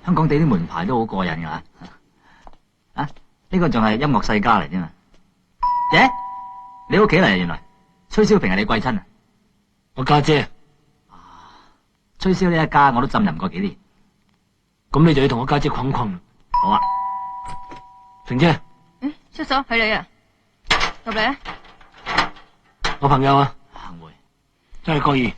香港地啲門牌都好過癮噶啊！呢個仲係音樂世家嚟啫嘛？耶！你屋企嚟原來崔小平係你貴親啊？我家姐。崔燒呢一家我都浸淫過幾年，咁你就要同我家姐捆捆啦。好啊，平姐。叔嫂係你啊，入嚟啊！我朋友啊，行會真係過意。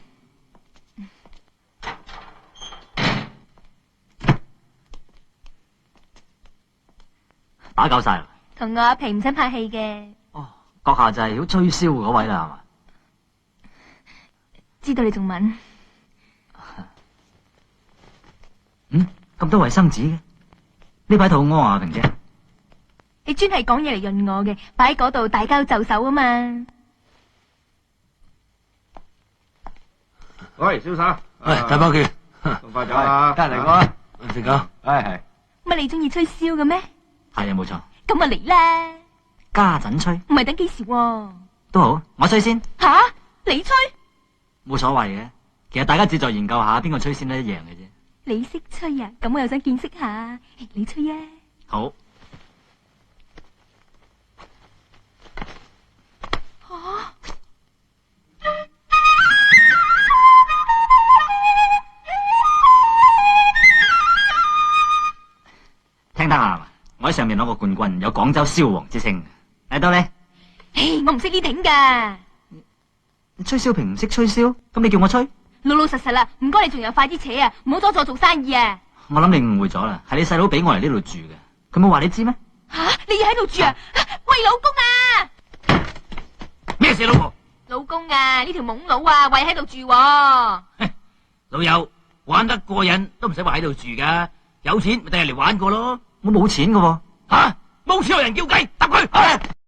打攪晒啦。同我阿平唔使拍戲嘅。哦，閣下就係要吹簫嗰位啦，係嘛？知道你仲問？咁多衛生紙嘅，呢排肚屙啊，平姐。你專係講嘢嚟潤我嘅，擺喺嗰度大家都就手啊嘛。喂，蕭生，大包佢，送快走啊！梗係嚟過啦，食咗。係。乜你中意吹簫嘅咩？係啊，冇錯。咁啊嚟啦！家陣吹唔係等幾時喎？都好，我吹先。吓？你吹？冇所謂嘅，其實大家只在研究下邊個吹先都一樣嘅啫。你識吹啊？咁我又想見識下。你吹啊！好。聽得下嘛？我喺上面攞過冠軍，有廣州簫王之稱。嚟到你。我唔識呢挺噶。你崔小平唔識吹簫，咁你叫我吹？老老實實啦，唔該你仲有快啲扯啊，唔好阻住我做生意啊！我諗你誤會咗啦，係你細佬俾我嚟呢度住嘅，佢冇話你知咩？吓，你要喺度住啊？喂，老公啊！咩事，老婆？老公啊，呢條懵佬啊，喂喺度住喎。老友玩得過癮都唔使話喺度住噶，有錢咪第日嚟玩過咯。我冇錢㗎喎。吓，冇錢有人叫雞，揼佢！